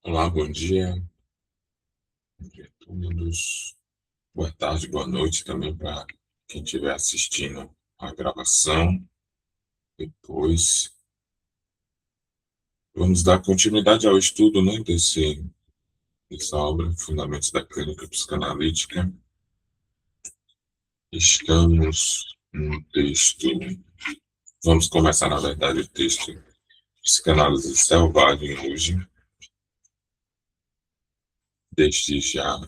Olá, bom dia. Bom dia a todos. Boa tarde, boa noite também para quem estiver assistindo a gravação. Depois, vamos dar continuidade ao estudo, né, dessa obra, Fundamentos da Clínica Psicanalítica. Estamos no texto, vamos começar, na verdade, o texto Psicanálise Selvagem hoje. Desde já,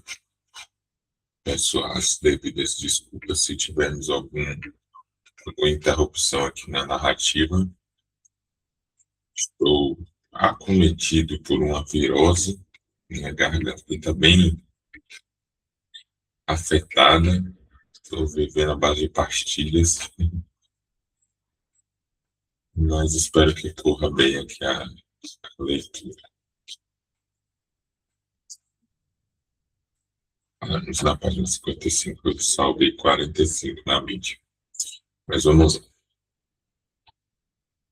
peço as devidas desculpas se tivermos alguma interrupção aqui na narrativa. Estou acometido por uma virose, minha garganta está bem afetada, estou vivendo à base de pastilhas, mas espero que corra bem aqui a leitura. Vamos na página 55, eu salvei 45 na mídia. Mas vamos lá.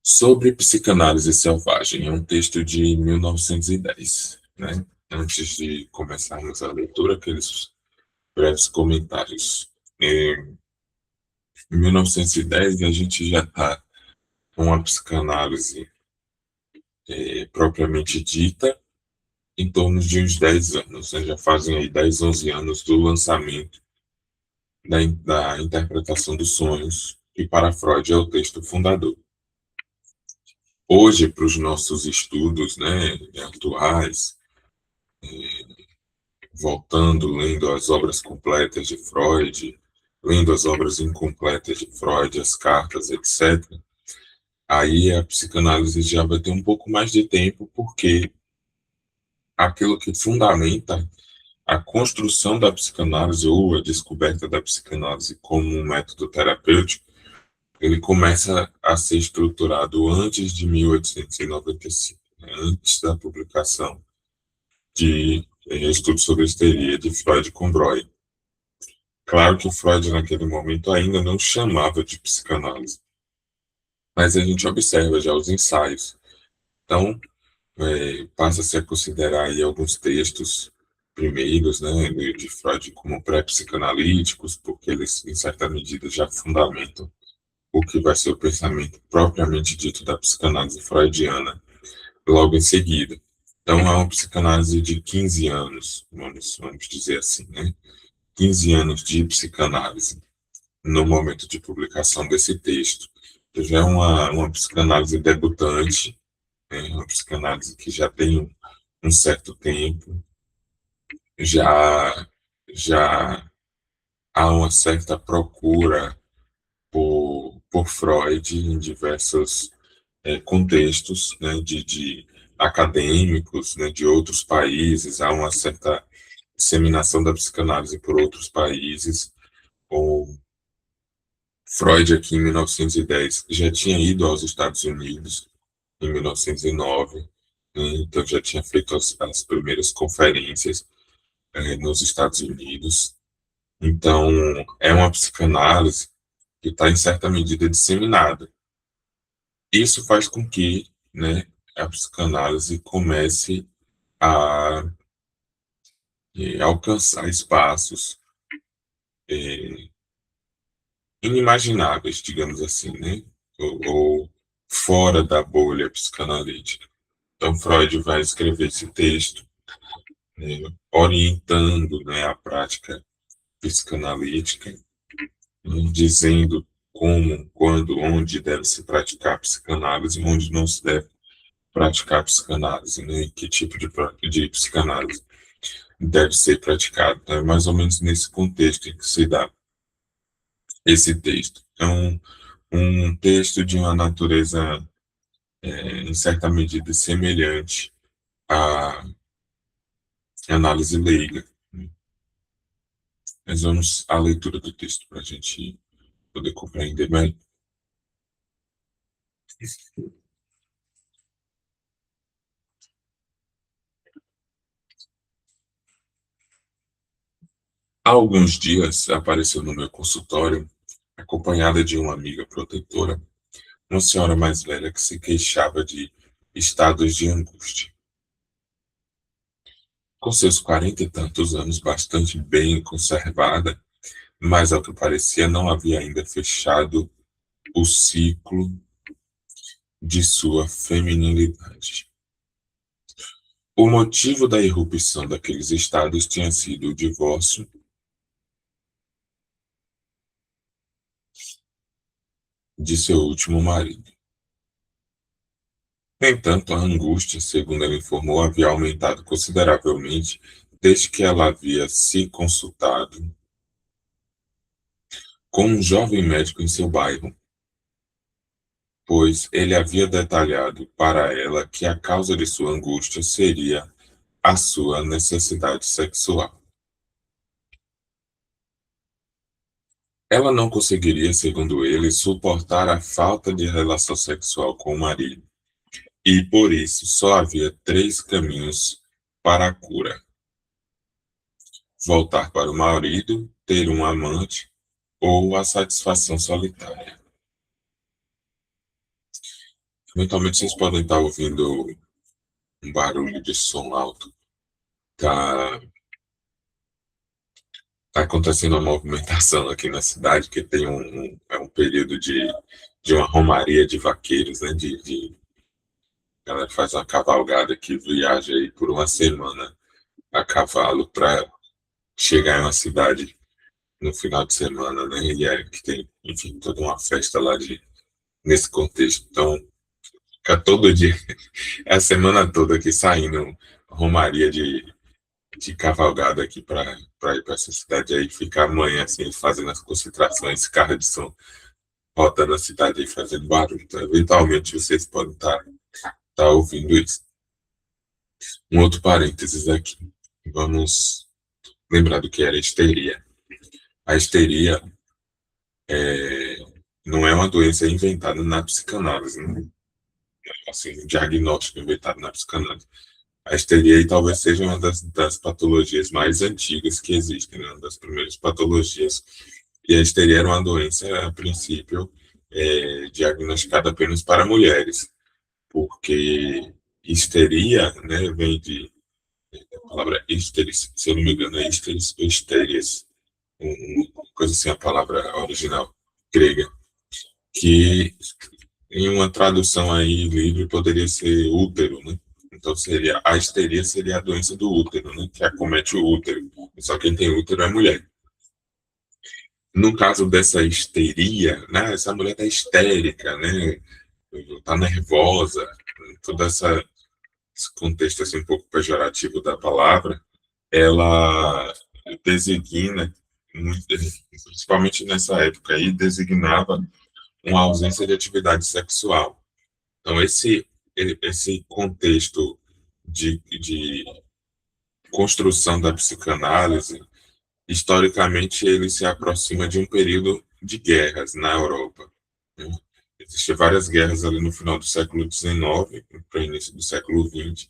Sobre Psicanálise Selvagem, é um texto de 1910, né? Antes de começarmos a leitura, aqueles breves comentários. Em 1910, a gente já está com a psicanálise propriamente dita em torno de uns 10 anos, né? Já fazem aí 10, 11 anos do lançamento da interpretação dos sonhos, que para Freud é o texto fundador. Hoje, para os nossos estudos, né, atuais, voltando, lendo as obras completas de Freud, lendo as obras incompletas de Freud, as cartas, etc., aí a psicanálise já vai ter um pouco mais de tempo, porque aquilo que fundamenta a construção da psicanálise ou a descoberta da psicanálise como um método terapêutico, ele começa a ser estruturado antes de 1895, né, antes da publicação de Estudos sobre Histeria de Freud com Breuer. Claro que Freud, naquele momento, ainda não chamava de psicanálise, mas a gente observa já os ensaios. Então, passa-se a considerar aí alguns textos primeiros, né, de Freud como pré-psicanalíticos, porque eles, em certa medida, já fundamentam o que vai ser o pensamento propriamente dito da psicanálise freudiana logo em seguida. Então, é uma psicanálise de 15 anos, vamos dizer assim, né? 15 anos de psicanálise no momento de publicação desse texto. Já é uma psicanálise debutante, né? Uma psicanálise que já tem um certo tempo, já, já há uma certa procura por Freud em diversos contextos, né, de acadêmicos, né, de outros países, há uma certa disseminação da psicanálise por outros países. O Freud, aqui em 1910, já tinha ido aos Estados Unidos, em 1909, né, então já tinha feito as primeiras conferências nos Estados Unidos. Então, é uma psicanálise que está, em certa medida, disseminada. Isso faz com que, né, a psicanálise comece a alcançar espaços eh, inimagináveis, digamos assim, né, ou fora da bolha psicanalítica. Então, Freud vai escrever esse texto, né, orientando, né, a prática psicanalítica, dizendo como, quando, onde deve se praticar psicanálise, onde não se deve praticar psicanálise, né? Que tipo de psicanálise deve ser praticado. Então, é mais ou menos nesse contexto em que se dá esse texto. É um texto de uma natureza, em certa medida, semelhante à análise leiga. Né? Mas vamos à leitura do texto para a gente poder compreender melhor. Há alguns dias apareceu no meu consultório, acompanhada de uma amiga protetora, uma senhora mais velha que se queixava de estados de angústia. Com seus 40 e tantos anos, bastante bem conservada, mas ao que parecia não havia ainda fechado o ciclo de sua feminilidade. O motivo da irrupção daqueles estados tinha sido o divórcio de seu último marido. No entanto, a angústia, segundo ela informou, havia aumentado consideravelmente desde que ela havia se consultado com um jovem médico em seu bairro, pois ele havia detalhado para ela que a causa de sua angústia seria a sua necessidade sexual. Ela não conseguiria, segundo ele, suportar a falta de relação sexual com o marido, e por isso só havia três caminhos para a cura: voltar para o marido, ter um amante ou a satisfação solitária. Eventualmente vocês podem estar ouvindo um barulho de som alto. Tá, tá acontecendo uma movimentação aqui na cidade, que tem é um período de uma romaria de vaqueiros, né? A galera faz uma cavalgada que viaja aí por uma semana a cavalo para chegar em uma cidade no final de semana, né? E é que tem, enfim, toda uma festa lá nesse contexto. Então, fica todo dia, é a semana toda aqui saindo romaria de cavalgada aqui para ir para essa cidade aí, ficar amanhã assim, fazendo as concentrações, carro de som, rodando a cidade aí, fazendo barulho. Então, eventualmente vocês podem tá ouvindo isso. Um outro parênteses aqui. Vamos lembrar do que era histeria. A histeria não é uma doença inventada na psicanálise, né? Assim, um diagnóstico inventado na psicanálise. A histeria aí talvez seja uma das patologias mais antigas que existem, né? Uma das primeiras patologias. E a histeria era uma doença, a princípio, diagnosticada apenas para mulheres, porque histeria, né, vem a palavra histeris, se eu não me engano, é histeris ou histérias, uma coisa assim, a palavra original grega, que em uma tradução aí livre poderia ser útero, né? Então seria a histeria seria a doença do útero, né? Que acomete o útero. Só quem tem útero é mulher. No caso dessa histeria, né? Essa mulher tá histérica, né? Tá nervosa, todo esse contexto assim um pouco pejorativo da palavra, ela designa, principalmente nessa época aí, designava uma ausência de atividade sexual. Então, esse contexto de construção da psicanálise, historicamente, ele se aproxima de um período de guerras na Europa, né? Existiam várias guerras ali no final do século XIX, para o início do século XX,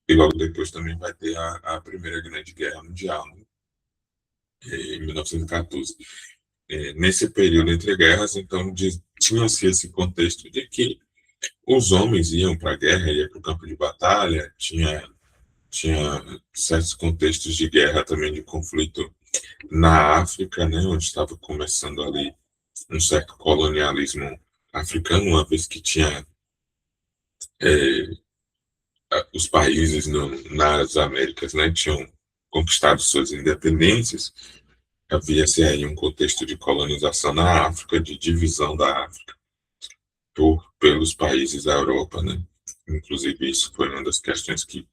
e logo depois também vai ter a Primeira Grande Guerra Mundial, né? Em 1914. Nesse período entre guerras, então, tinha-se esse contexto de que os homens iam para a guerra, iam para o campo de batalha, tinha certos contextos de guerra também, de conflito na África, né, onde estava começando ali um certo colonialismo africano, uma vez que tinha é, os países nas Américas, né, tinham conquistado suas independências, havia-se aí um contexto de colonização na África, de divisão da África pelos países da Europa, né? Inclusive isso foi uma das questões que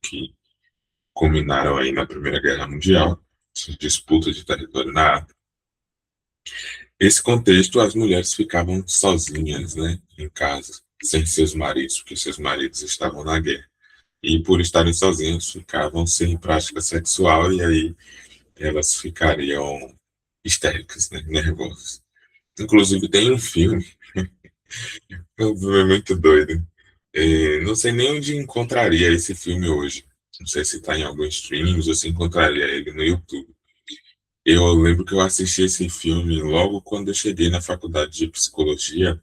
culminaram aí na Primeira Guerra Mundial, essa disputa de território na África. Esse contexto, as mulheres ficavam sozinhas, né, em casa, sem seus maridos, porque seus maridos estavam na guerra. E por estarem sozinhas, ficavam sem prática sexual e aí elas ficariam histéricas, né, nervosas. Inclusive tem um filme, é muito doido. Não sei nem onde encontraria esse filme hoje. Não sei se está em algum streaming ou se encontraria ele no YouTube. Eu lembro que eu assisti esse filme logo quando eu cheguei na faculdade de psicologia,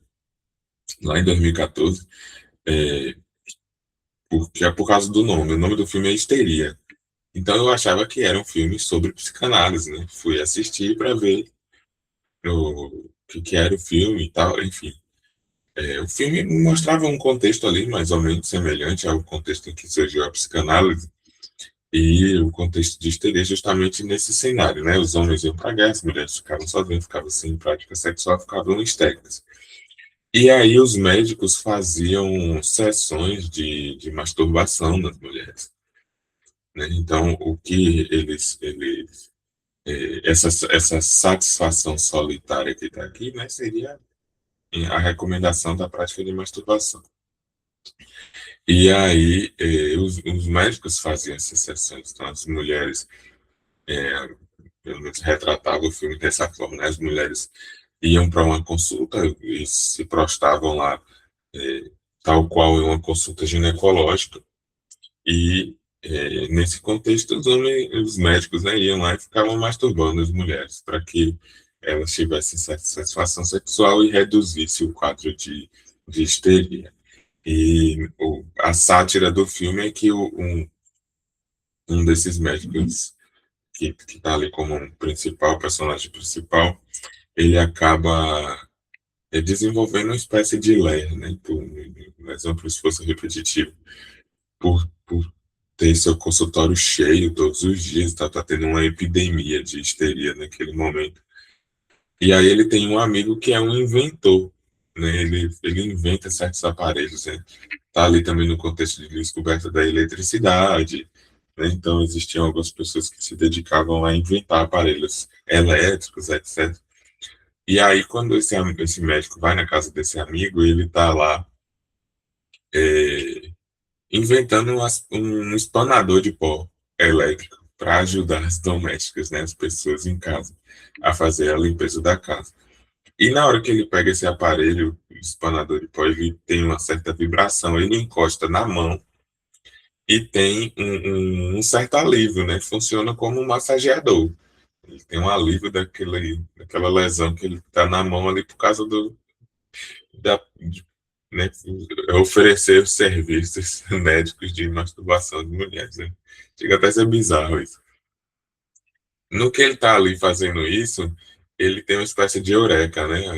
lá em 2014, porque é por causa do nome. O nome do filme é Histeria. Então eu achava que era um filme sobre psicanálise, né? Fui assistir para ver o que era o filme e tal, enfim. O filme mostrava um contexto ali mais ou menos semelhante ao contexto em que surgiu a psicanálise e o contexto de histeria justamente nesse cenário, né? Os homens iam para a guerra, as mulheres ficavam sozinhas, ficavam sem prática sexual, ficavam histéricas. E aí os médicos faziam sessões de masturbação nas mulheres, né? Então, o que essa satisfação solitária que está aqui, né, seria a recomendação da prática de masturbação. E aí, os médicos faziam essas sessões, então as mulheres, pelo menos retratava o filme dessa forma, né? As mulheres iam para uma consulta e se prostavam lá, é, tal qual em uma consulta ginecológica, e nesse contexto os médicos, né, iam lá e ficavam masturbando as mulheres para que elas tivessem satisfação sexual e reduzisse o quadro de histeria. E a sátira do filme é que um desses médicos que está ali como um principal, personagem principal, ele acaba desenvolvendo uma espécie de ler, né? Por um exemplo, se fosse repetitivo, por ter seu consultório cheio todos os dias, tá tendo uma epidemia de histeria naquele momento. E aí ele tem um amigo que é um inventor, né? Ele inventa certos aparelhos, né? Tá ali também no contexto de descoberta da eletricidade, né? Então existiam algumas pessoas que se dedicavam a inventar aparelhos elétricos, etc. E aí quando esse médico vai na casa desse amigo, ele tá lá é, inventando um espanador de pó elétrico para ajudar as domésticas, né, as pessoas em casa, a fazer a limpeza da casa. E na hora que ele pega esse aparelho, o espanador de pó, ele tem uma certa vibração, ele encosta na mão e tem um certo alívio, né? Funciona como um massageador. Ele tem um alívio daquela lesão que ele está na mão ali por causa né, oferecer os serviços médicos de masturbação de mulheres, né? Chega até a ser bizarro isso. No que ele está ali fazendo isso, ele tem uma espécie de eureka, né?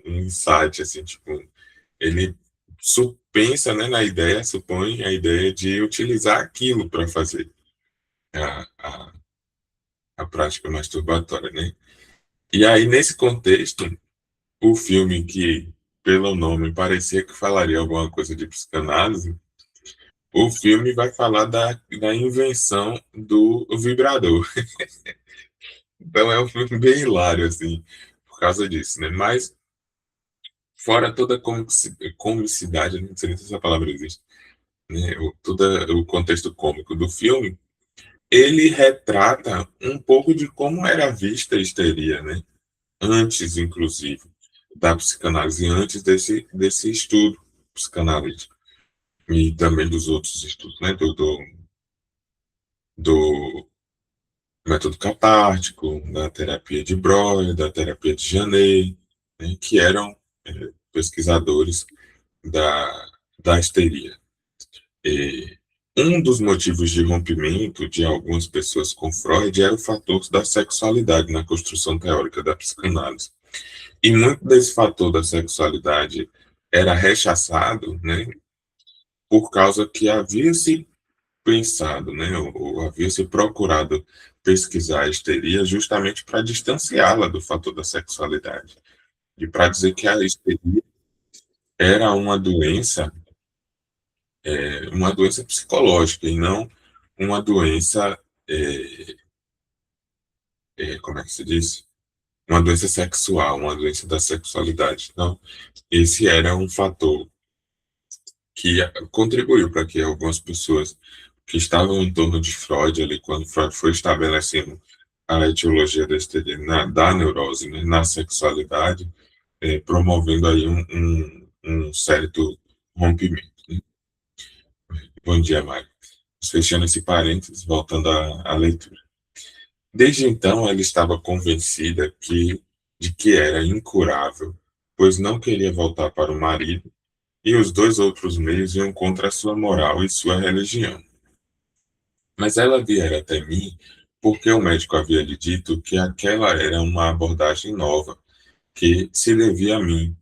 Um insight, assim, tipo, ele pensa, né, na ideia, supõe a ideia de utilizar aquilo para fazer a, a, a prática masturbatória, né? E aí, nesse contexto, o filme que, pelo nome, parecia que falaria alguma coisa de psicanálise, o filme vai falar da invenção do vibrador. Então é um filme bem hilário, assim, por causa disso, né? Mas, fora toda a comicidade, não sei nem se essa palavra existe, né? Todo o contexto cômico do filme, ele retrata um pouco de como era vista a histeria, né? Antes, inclusive, da psicanálise, antes desse estudo psicanalítico. E também dos outros estudos, né? Do método catártico, da terapia de Breuer, da terapia de Janet, né, que eram pesquisadores da histeria. E um dos motivos de rompimento de algumas pessoas com Freud era o fator da sexualidade na construção teórica da psicanálise. E muito desse fator da sexualidade era rechaçado, né, por causa que havia se pensado, né, ou havia se procurado pesquisar a histeria justamente para distanciá-la do fator da sexualidade, e para dizer que a histeria era uma doença psicológica e não uma doença, como é que se diz? Uma doença sexual, uma doença da sexualidade. Então, esse era um fator que contribuiu para que algumas pessoas que estavam em torno de Freud ali, quando Freud foi estabelecendo a etiologia da histeria, da neurose, né, na sexualidade, promovendo aí um certo rompimento. Né? Bom dia, Mário. Fechando esse parênteses, voltando à leitura. Desde então, ela estava convencida de que era incurável, pois não queria voltar para o marido, e os dois outros meios iam contra a sua moral e sua religião. Mas ela viera até mim porque o médico havia lhe dito que aquela era uma abordagem nova, que se devia a mim,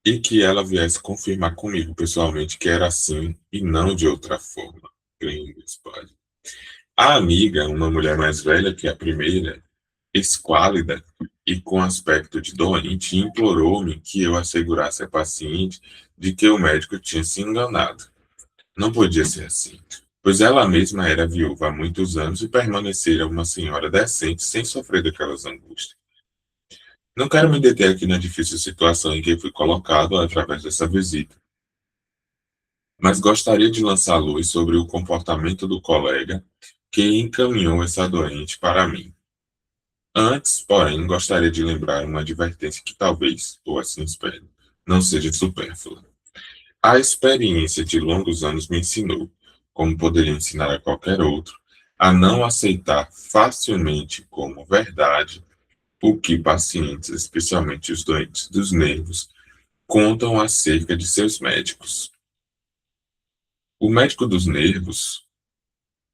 e que ela viesse confirmar comigo pessoalmente que era assim e não de outra forma. Gringos, pai. A amiga, uma mulher mais velha que a primeira, esquálida e com aspecto de doente, implorou-me que eu assegurasse a paciente de que o médico tinha se enganado. Não podia ser assim, pois ela mesma era viúva há muitos anos e permanecera uma senhora decente sem sofrer daquelas angústias. Não quero me deter aqui na difícil situação em que fui colocado através dessa visita, mas gostaria de lançar luz sobre o comportamento do colega que encaminhou essa doente para mim. Antes, porém, gostaria de lembrar uma advertência que talvez, ou assim espero, não seja supérflua. A experiência de longos anos me ensinou, como poderia ensinar a qualquer outro, a não aceitar facilmente como verdade o que pacientes, especialmente os doentes dos nervos, contam acerca de seus médicos. O médico dos nervos,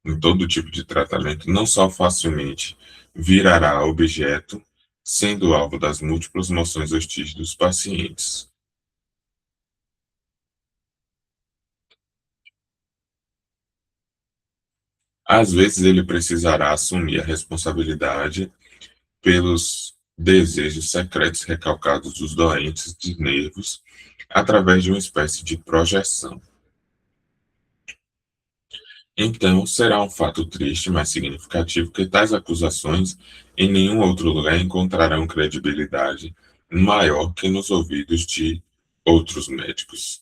em todo tipo de tratamento, não só facilmente virará objeto, sendo alvo das múltiplas moções hostis dos pacientes. Às vezes ele precisará assumir a responsabilidade pelos desejos secretos recalcados dos doentes de nervos através de uma espécie de projeção. Então, será um fato triste, mas significativo, que tais acusações em nenhum outro lugar encontrarão credibilidade maior que nos ouvidos de outros médicos.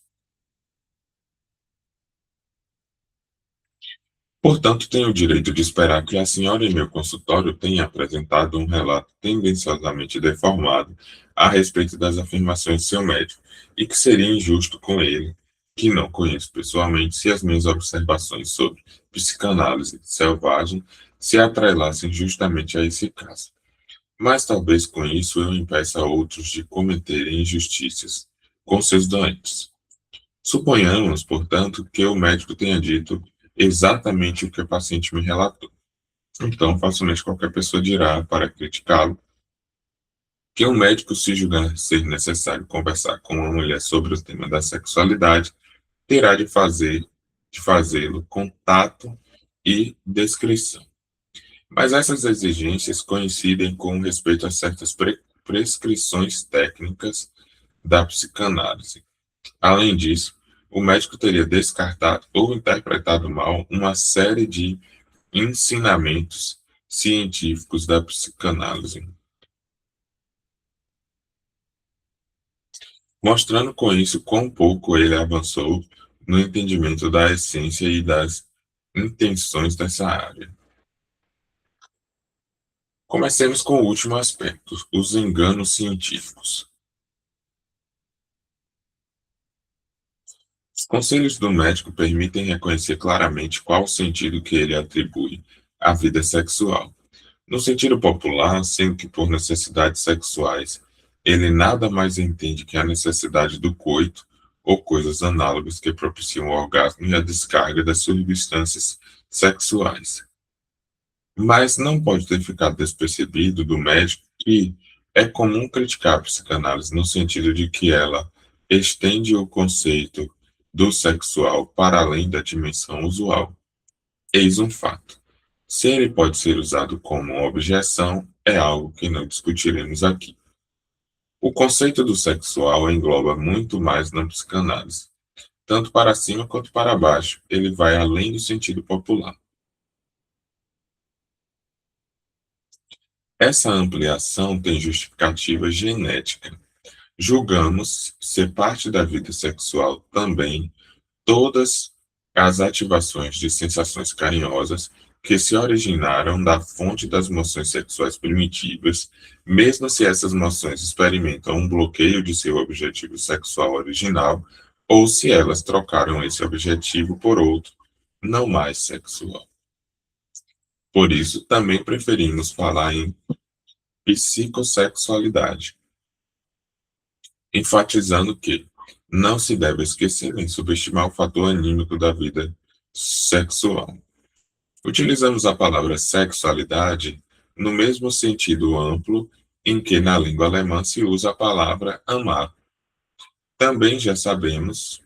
Portanto, tenho o direito de esperar que a senhora em meu consultório tenha apresentado um relato tendenciosamente deformado a respeito das afirmações de seu médico, e que seria injusto com ele, que não conheço pessoalmente, se as minhas observações sobre psicanálise selvagem se atrelassem justamente a esse caso. Mas talvez com isso eu impeça outros de cometerem injustiças com seus doentes. Suponhamos, portanto, que o médico tenha dito exatamente o que o paciente me relatou. Então, facilmente qualquer pessoa dirá, para criticá-lo, que um médico, se julgar ser necessário conversar com uma mulher sobre o tema da sexualidade, terá de fazê-lo com tato e descrição. Mas essas exigências coincidem com respeito a certas prescrições técnicas da psicanálise. Além disso, o médico teria descartado ou interpretado mal uma série de ensinamentos científicos da psicanálise, mostrando com isso quão pouco ele avançou no entendimento da essência e das intenções dessa área. Comecemos com o último aspecto, os enganos científicos. Os conselhos do médico permitem reconhecer claramente qual o sentido que ele atribui à vida sexual. No sentido popular, sendo que por necessidades sexuais, ele nada mais entende que a necessidade do coito ou coisas análogas que propiciam o orgasmo e a descarga das substâncias sexuais. Mas não pode ter ficado despercebido do médico que é comum criticar a psicanálise no sentido de que ela estende o conceito do sexual para além da dimensão usual. Eis um fato. Se ele pode ser usado como uma objeção, é algo que não discutiremos aqui. O conceito do sexual engloba muito mais na psicanálise. Tanto para cima quanto para baixo, ele vai além do sentido popular. Essa ampliação tem justificativa genética. Julgamos ser parte da vida sexual também todas as ativações de sensações carinhosas que se originaram da fonte das moções sexuais primitivas, mesmo se essas moções experimentam um bloqueio de seu objetivo sexual original, ou se elas trocaram esse objetivo por outro, não mais sexual. Por isso, também preferimos falar em psicossexualidade, enfatizando que não se deve esquecer nem subestimar o fator anímico da vida sexual. Utilizamos a palavra sexualidade no mesmo sentido amplo em que na língua alemã se usa a palavra amar. Também já sabemos,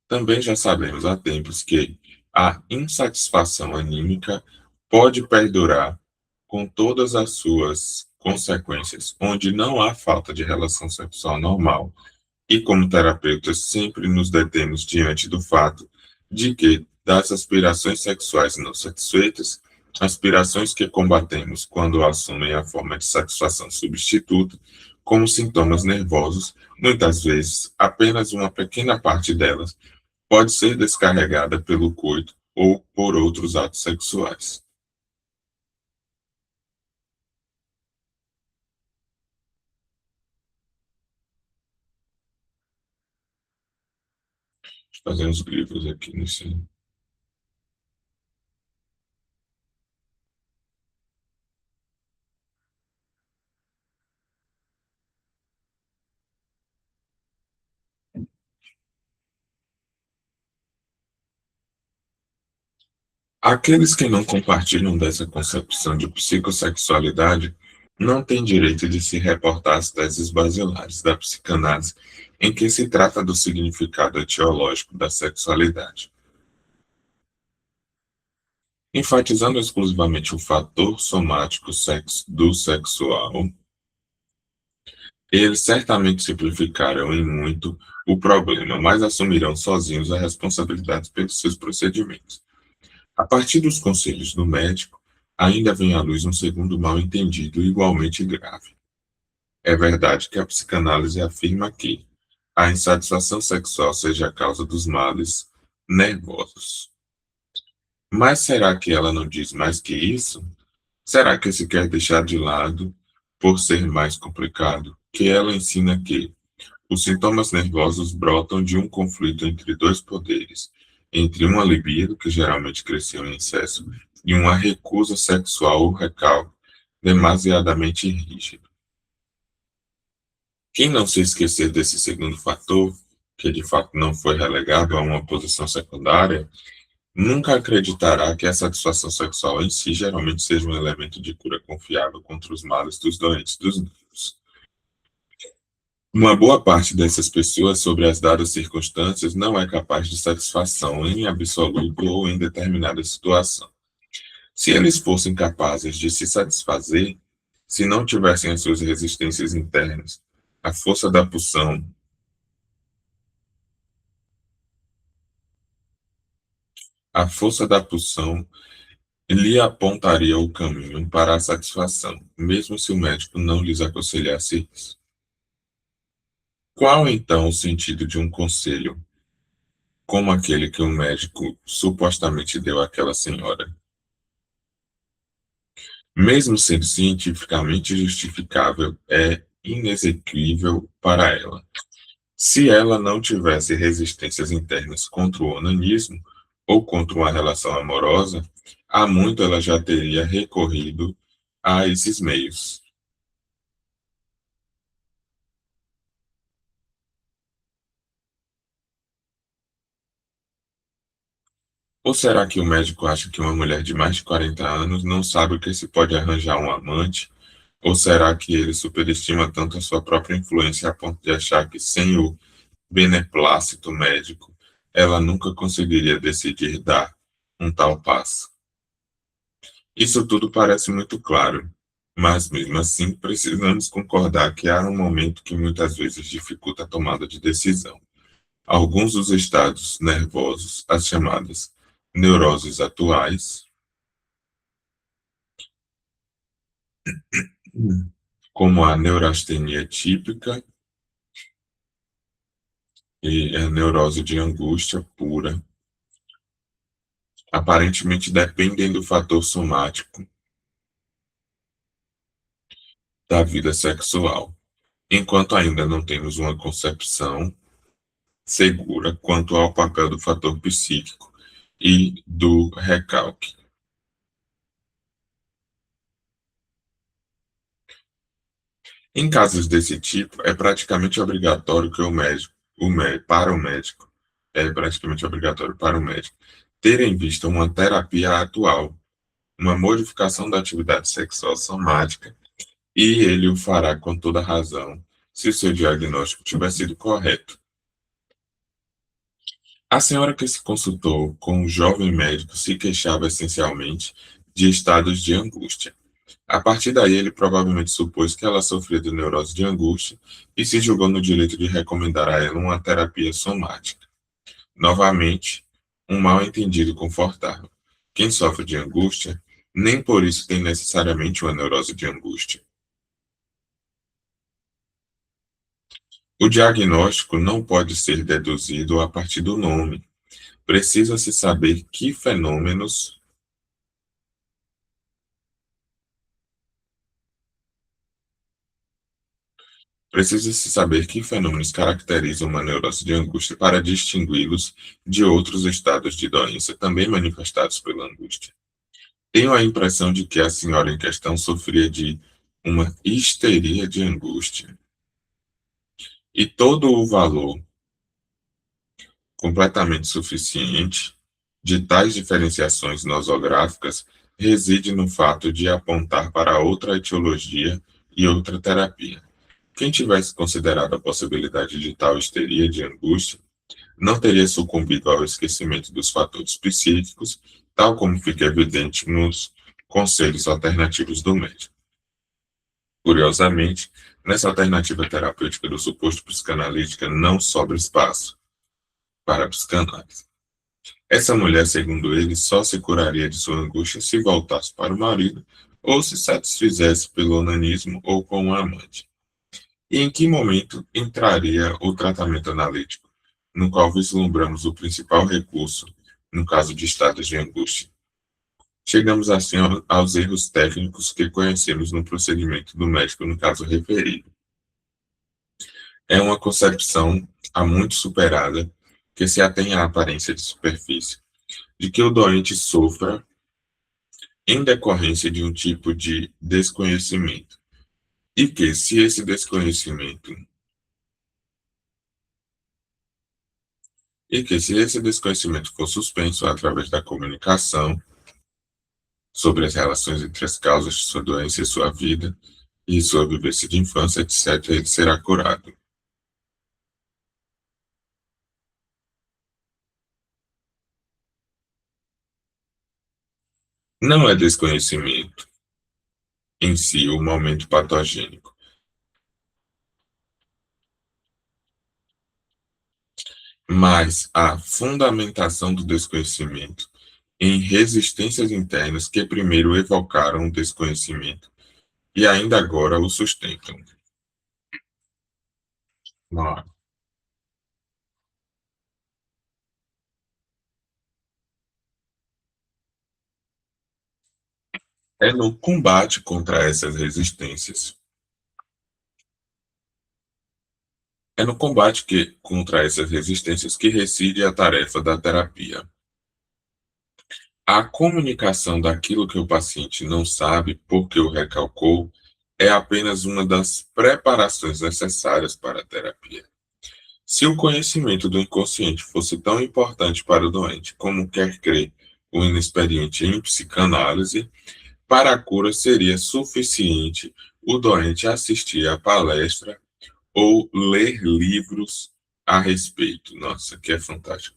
também já sabemos há tempos que a insatisfação anímica pode perdurar com todas as suas consequências, onde não há falta de relação sexual normal. E como terapeutas, sempre nos detemos diante do fato de que, das aspirações sexuais não satisfeitas, aspirações que combatemos quando assumem a forma de satisfação substituta, como sintomas nervosos, muitas vezes apenas uma pequena parte delas pode ser descarregada pelo coito ou por outros atos sexuais. Fazer uns grifos aqui nesse. Aqueles que não compartilham dessa concepção de psicossexualidade não têm direito de se reportar às teses basilares da psicanálise, em que se trata do significado etiológico da sexualidade. Enfatizando exclusivamente o fator somático sexo, do sexual, eles certamente simplificaram em muito o problema, mas assumirão sozinhos a responsabilidade pelos seus procedimentos. A partir dos conselhos do médico, ainda vem à luz um segundo mal-entendido igualmente grave. É verdade que a psicanálise afirma que a insatisfação sexual seja a causa dos males nervosos. Mas será que ela não diz mais que isso? Será que se quer deixar de lado, por ser mais complicado, que ela ensina que os sintomas nervosos brotam de um conflito entre dois poderes, entre uma libido, que geralmente cresceu em excesso, e uma recusa sexual ou recalque demasiadamente rígido. Quem não se esquecer desse segundo fator, que de fato não foi relegado a uma posição secundária, nunca acreditará que a satisfação sexual em si geralmente seja um elemento de cura confiável contra os males dos doentes dos nervos. Uma boa parte dessas pessoas, sobre as dadas circunstâncias, não é capaz de satisfação em absoluto ou em determinada situação. Se eles fossem capazes de se satisfazer, se não tivessem as suas resistências internas, a força da pulsão, a força da pulsão lhe apontaria o caminho para a satisfação, mesmo se o médico não lhes aconselhasse isso. Qual então o sentido de um conselho como aquele que o médico supostamente deu àquela senhora? Mesmo sendo cientificamente justificável, é inexequível para ela. Se ela não tivesse resistências internas contra o onanismo ou contra uma relação amorosa, há muito ela já teria recorrido a esses meios. Ou será que o médico acha que uma mulher de mais de 40 anos não sabe o que se pode arranjar um amante? Ou será que ele superestima tanto a sua própria influência a ponto de achar que sem o beneplácito médico, ela nunca conseguiria decidir dar um tal passo? Isso tudo parece muito claro, mas mesmo assim precisamos concordar que há um momento que muitas vezes dificulta a tomada de decisão. Alguns dos estados nervosos, as chamadas neuroses atuais, como a neurastenia típica e a neurose de angústia pura, aparentemente dependem do fator somático da vida sexual, enquanto ainda não temos uma concepção segura quanto ao papel do fator psíquico e do recalque. Em casos desse tipo, é praticamente obrigatório que para o médico, é praticamente obrigatório para o médico ter em vista uma terapia atual, uma modificação da atividade sexual somática, e ele o fará com toda razão, se o seu diagnóstico tiver sido correto. A senhora que se consultou com o jovem médico se queixava essencialmente de estados de angústia. A partir daí, ele provavelmente supôs que ela sofria de neurose de angústia e se julgou no direito de recomendar a ela uma terapia somática. Novamente, um mal-entendido confortável. Quem sofre de angústia, nem por isso tem necessariamente uma neurose de angústia. O diagnóstico não pode ser deduzido a partir do nome. Precisa-se saber que fenômenos Precisa-se saber que fenômenos caracterizam uma neurose de angústia para distingui-los de outros estados de doença também manifestados pela angústia. Tenho a impressão de que a senhora em questão sofria de uma histeria de angústia. E todo o valor completamente suficiente de tais diferenciações nosográficas reside no fato de apontar para outra etiologia e outra terapia. Quem tivesse considerado a possibilidade de tal histeria de angústia não teria sucumbido ao esquecimento dos fatores psíquicos, tal como fica evidente nos conselhos alternativos do médico. Curiosamente, nessa alternativa terapêutica do suposto psicanalítica não sobra espaço para a psicanálise. Essa mulher, segundo ele, só se curaria de sua angústia se voltasse para o marido ou se satisfizesse pelo onanismo ou com um amante. E em que momento entraria o tratamento analítico, no qual vislumbramos o principal recurso no caso de estados de angústia? Chegamos assim aos erros técnicos que conhecemos no procedimento do médico no caso referido. É uma concepção há muito superada que se atém à aparência de superfície, de que o doente sofra em decorrência de um tipo de desconhecimento, e que se esse desconhecimento for suspenso através da comunicação sobre as relações entre as causas de sua doença e sua vida, e sua vivência de infância, etc., ele será curado. Não é desconhecimento em si o momento patogênico, mas a fundamentação do desconhecimento em resistências internas que primeiro evocaram o desconhecimento e ainda agora o sustentam. Não, é no combate contra essas resistências. É no combate contra essas resistências que reside a tarefa da terapia. A comunicação daquilo que o paciente não sabe porque o recalcou é apenas uma das preparações necessárias para a terapia. Se o conhecimento do inconsciente fosse tão importante para o doente como quer crer o inexperiente em psicanálise, para a cura seria suficiente o doente assistir à palestra ou ler livros a respeito. Nossa, que é fantástico.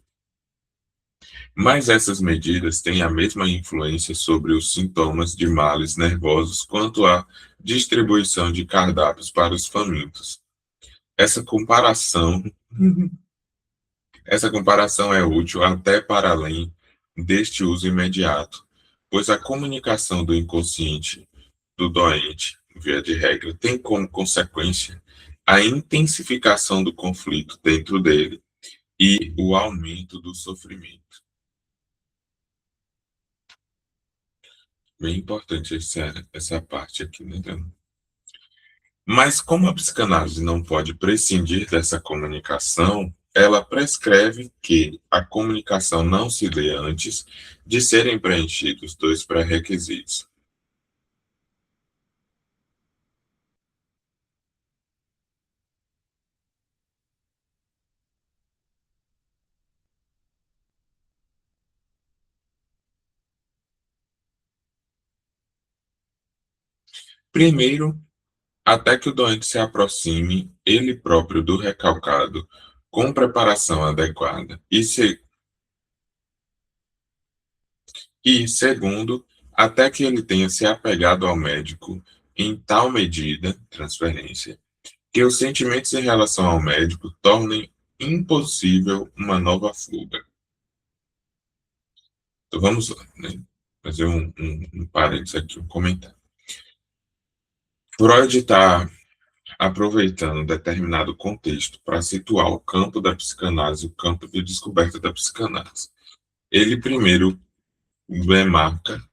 Mas essas medidas têm a mesma influência sobre os sintomas de males nervosos quanto a distribuição de cardápios para os famintos. Essa comparação, essa comparação é útil até para além deste uso imediato, pois a comunicação do inconsciente do doente, via de regra, tem como consequência a intensificação do conflito dentro dele e o aumento do sofrimento. Bem importante essa parte aqui, né, Dan? Mas como a psicanálise não pode prescindir dessa comunicação, ela prescreve que a comunicação não se dê antes de serem preenchidos dois pré-requisitos. Primeiro, até que o doente se aproxime ele próprio do recalcado com preparação adequada. E segundo, até que ele tenha se apegado ao médico em tal medida, transferência, que os sentimentos em relação ao médico tornem impossível uma nova fuga. Então vamos lá, né? Fazer um parênteses aqui, um comentário. Freud está aproveitando determinado contexto para situar o campo da psicanálise, o campo de descoberta da psicanálise. Ele primeiro demarca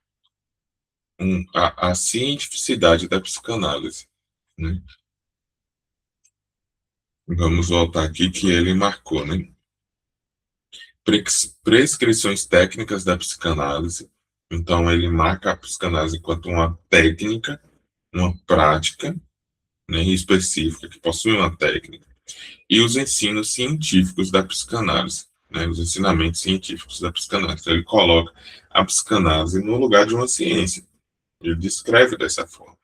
a cientificidade da psicanálise, né? Vamos voltar aqui que ele marcou, né? Prescrições técnicas da psicanálise. Então, ele marca a psicanálise enquanto uma técnica, uma prática, né, específica, que possui uma técnica, e os ensinos científicos da psicanálise, né, os ensinamentos científicos da psicanálise. Então, ele coloca a psicanálise no lugar de uma ciência. Ele descreve dessa forma.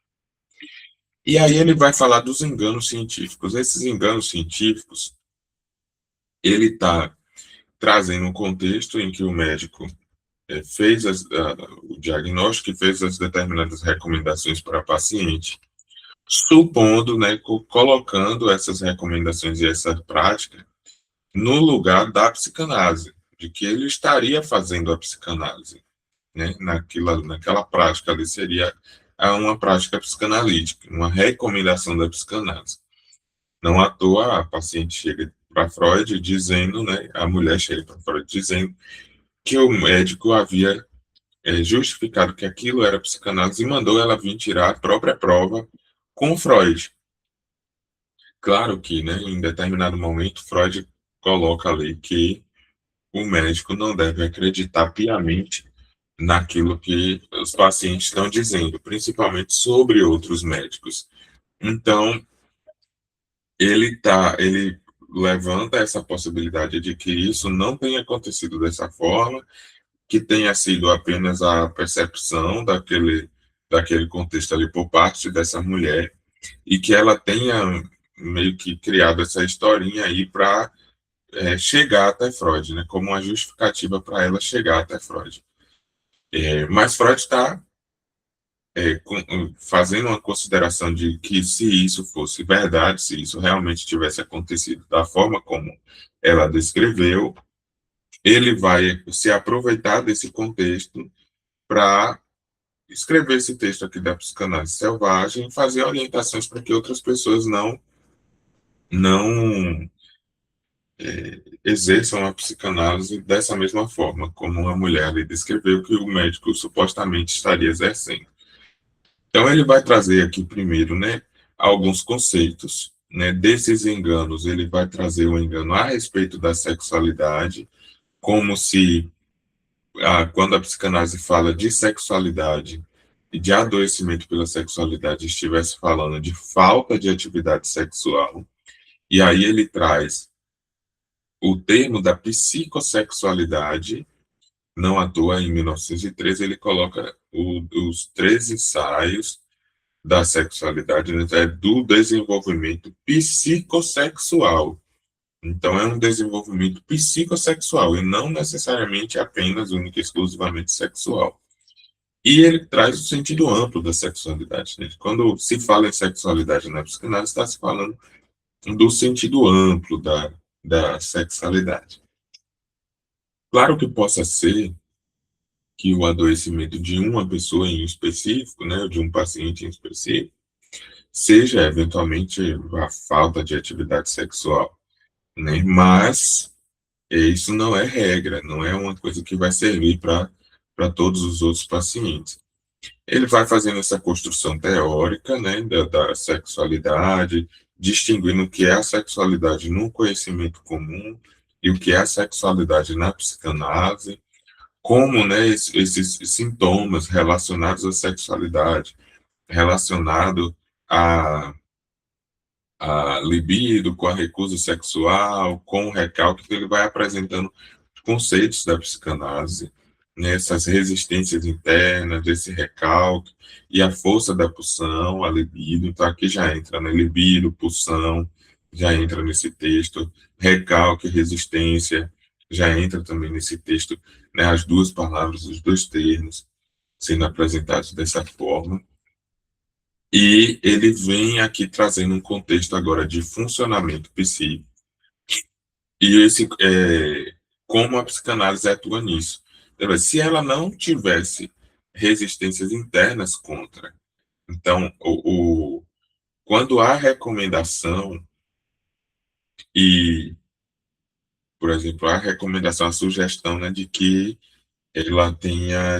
E aí ele vai falar dos enganos científicos. Esses enganos científicos, ele está trazendo um contexto em que o médico fez o diagnóstico e fez as determinadas recomendações para a paciente, supondo, né, colocando essas recomendações e essa prática no lugar da psicanálise, de que ele estaria fazendo a psicanálise, né, naquela prática ali seria uma prática psicanalítica, uma recomendação da psicanálise. Não à toa a paciente chega para Freud dizendo, né, a mulher chega para Freud dizendo que o médico havia justificado que aquilo era psicanálise e mandou ela vir tirar a própria prova com Freud. Claro que, né, em determinado momento, Freud coloca ali que o médico não deve acreditar piamente naquilo que os pacientes estão dizendo, principalmente sobre outros médicos. Então, ele levanta essa possibilidade de que isso não tenha acontecido dessa forma, que tenha sido apenas a percepção daquele contexto ali por parte dessa mulher, e que ela tenha meio que criado essa historinha aí para chegar até Freud, né, como uma justificativa para ela chegar até Freud. Mas Freud está fazendo uma consideração de que se isso fosse verdade, se isso realmente tivesse acontecido da forma como ela descreveu, ele vai se aproveitar desse contexto para escrever esse texto aqui da psicanálise selvagem e fazer orientações para que outras pessoas não exerçam a psicanálise dessa mesma forma, como a mulher ali descreveu que o médico supostamente estaria exercendo. Então, ele vai trazer aqui primeiro, né, alguns conceitos, né, desses enganos. Ele vai trazer um engano a respeito da sexualidade, como se, quando a psicanálise fala de sexualidade e de adoecimento pela sexualidade, estivesse falando de falta de atividade sexual. E aí ele traz o termo da psicossexualidade. Não à toa, em 1913, ele coloca os 13 ensaios da sexualidade, né, do desenvolvimento psicossexual. Então, é um desenvolvimento psicossexual e não necessariamente apenas, única e exclusivamente sexual. E ele traz o sentido amplo da sexualidade, né? Quando se fala em sexualidade na psicanálise, está se falando do sentido amplo da sexualidade. Claro que possa ser que o adoecimento de uma pessoa em específico, né, de um paciente em específico, seja eventualmente a falta de atividade sexual, né? Mas isso não é regra, não é uma coisa que vai servir para todos os outros pacientes. Ele vai fazendo essa construção teórica, né, da sexualidade, distinguindo o que é a sexualidade no conhecimento comum e o que é a sexualidade na psicanálise, como, né, esses sintomas relacionados à sexualidade, relacionado a libido, com a recusa sexual, com o recalque, que ele vai apresentando conceitos da psicanálise, nessas resistências internas, esse recalque, e a força da pulsão, a libido. Então, aqui já entra, né? Libido, pulsão, já entra nesse texto, recalque, resistência, já entra também nesse texto, né? As duas palavras, os dois termos sendo apresentados dessa forma. E ele vem aqui trazendo um contexto agora de funcionamento psíquico, e como a psicanálise atua nisso. Se ela não tivesse resistências internas contra, então, quando há recomendação e, por exemplo, a recomendação, a sugestão, né, de que ela tenha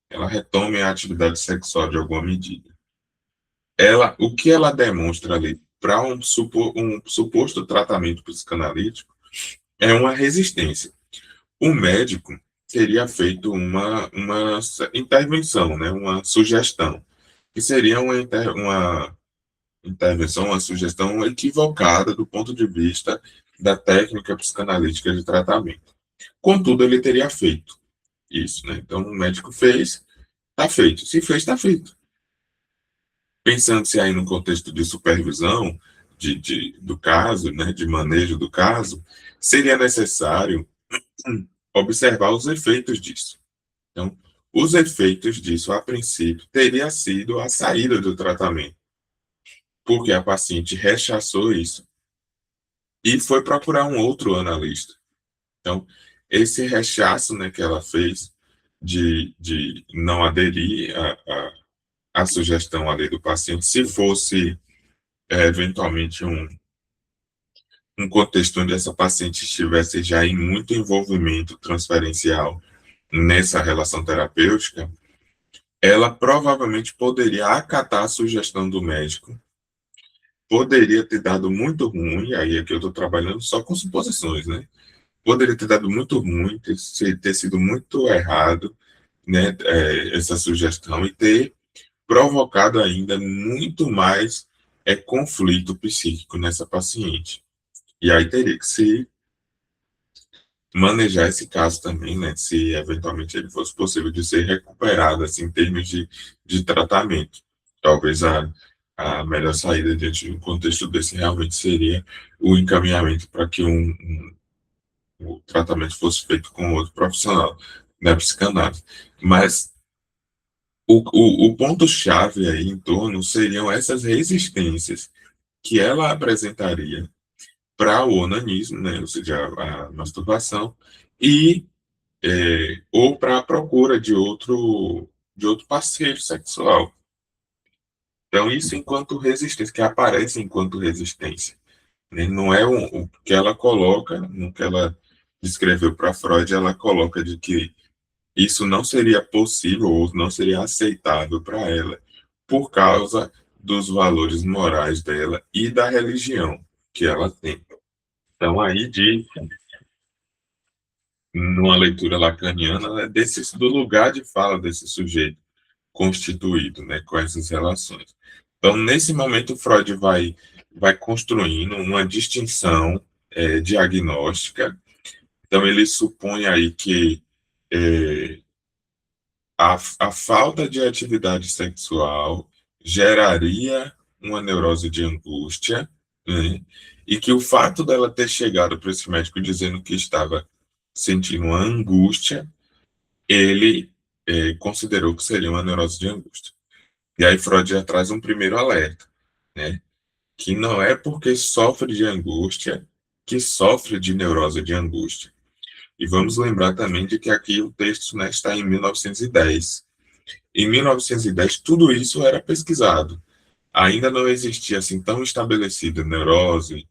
ela retome a atividade sexual de alguma medida. O que ela demonstra ali para um suposto tratamento psicanalítico é uma resistência. O médico teria feito uma intervenção, né, uma sugestão, que seria uma intervenção, uma sugestão equivocada do ponto de vista da técnica psicanalítica de tratamento. Contudo, ele teria feito isso, né? Então, o médico fez, está feito. Se fez, está feito. Pensando-se aí no contexto de supervisão do caso, né, de manejo do caso, seria necessário observar os efeitos disso. Então, os efeitos disso, a princípio, teria sido a saída do tratamento, porque a paciente rechaçou isso e foi procurar um outro analista. Então, esse rechaço, né, que ela fez de não aderir à sugestão ali do paciente, se fosse eventualmente um contexto onde essa paciente estivesse já em muito envolvimento transferencial nessa relação terapêutica, ela provavelmente poderia acatar a sugestão do médico, poderia ter dado muito ruim, aí aqui eu estou trabalhando só com suposições, né? Poderia ter dado muito ruim, ter sido muito errado, né, essa sugestão, e ter provocado ainda muito mais conflito psíquico nessa paciente. E aí teria que se manejar esse caso também, né, se eventualmente ele fosse possível de ser recuperado, assim, em termos de tratamento. Talvez a melhor saída diante de um contexto desse realmente seria o encaminhamento para que o tratamento fosse feito com outro profissional da psicanálise. Mas o ponto-chave aí em torno seriam essas resistências que ela apresentaria para o onanismo, né, ou seja, a masturbação, e ou para a procura de outro parceiro sexual. Então, isso enquanto resistência, que aparece enquanto resistência. Né? Não é o que ela coloca, no que ela descreveu para Freud, ela coloca de que isso não seria possível ou não seria aceitável para ela por causa dos valores morais dela e da religião que ela tem. Então, aí diz, numa leitura lacaniana, né, do lugar de fala desse sujeito constituído, né, com essas relações. Então, nesse momento, Freud vai construindo uma distinção diagnóstica. Então, ele supõe aí que é, a falta de atividade sexual geraria uma neurose de angústia, né? E que o fato dela ter chegado para esse médico dizendo que estava sentindo uma angústia, ele considerou que seria uma neurose de angústia. E aí Freud já traz um primeiro alerta, né? Que não é porque sofre de angústia que sofre de neurose de angústia. E vamos lembrar também de que aqui o texto, né, está em 1910. Em 1910, tudo isso era pesquisado. Ainda não existia assim tão estabelecida neurose,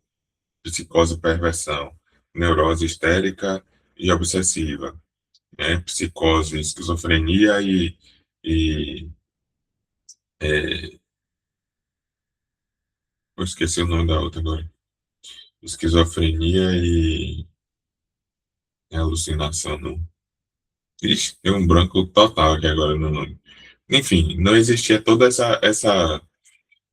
psicose e perversão, neurose histérica e obsessiva, né? Psicose, esquizofrenia e eu esqueci o nome da outra agora. Esquizofrenia e alucinação, não. Ixi, deu um branco total aqui agora no nome. Enfim, não existia toda essa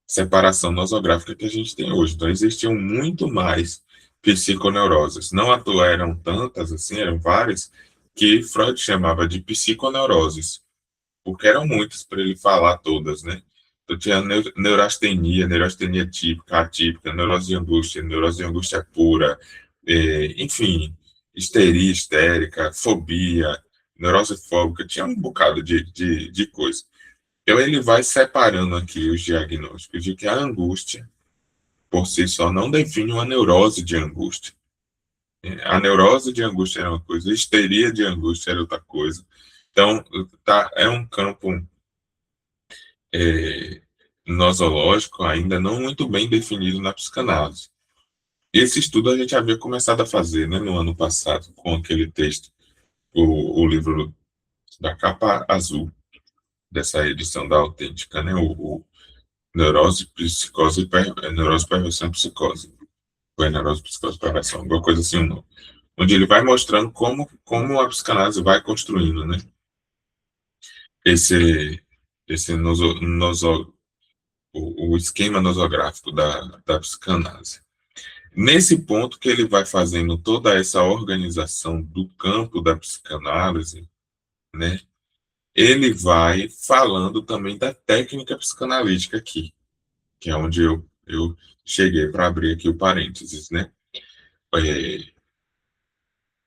separação nosográfica que a gente tem hoje. Então, existiam muito mais psiconeuroses. Não à toa eram tantas, assim, eram várias, que Freud chamava de psiconeuroses, porque eram muitas para ele falar todas, né? Então tinha neurastenia típica, atípica, neurose de angústia pura, enfim, histeria histérica, fobia, neurose fóbica, tinha um bocado de coisa. Então ele vai separando aqui os diagnósticos de que a angústia, por si só, não define uma neurose de angústia. A neurose de angústia era uma coisa, a histeria de angústia era outra coisa. Então, é um campo é, nosológico ainda não muito bem definido na psicanálise. Esse estudo a gente havia começado a fazer, né, no ano passado, com aquele texto, o livro da capa azul, dessa edição da Autêntica, né, o Neurose, Psicose, Neurose, Perversão e Psicose. Foi Neurose, Psicose e Perversão, alguma coisa assim, onde ele vai mostrando como a psicanálise vai construindo, né, esse, esse o esquema nosográfico da psicanálise. Nesse ponto que ele vai fazendo toda essa organização do campo da psicanálise, né, ele vai falando também da técnica psicanalítica aqui, que é onde eu cheguei para abrir aqui o parênteses, né? É,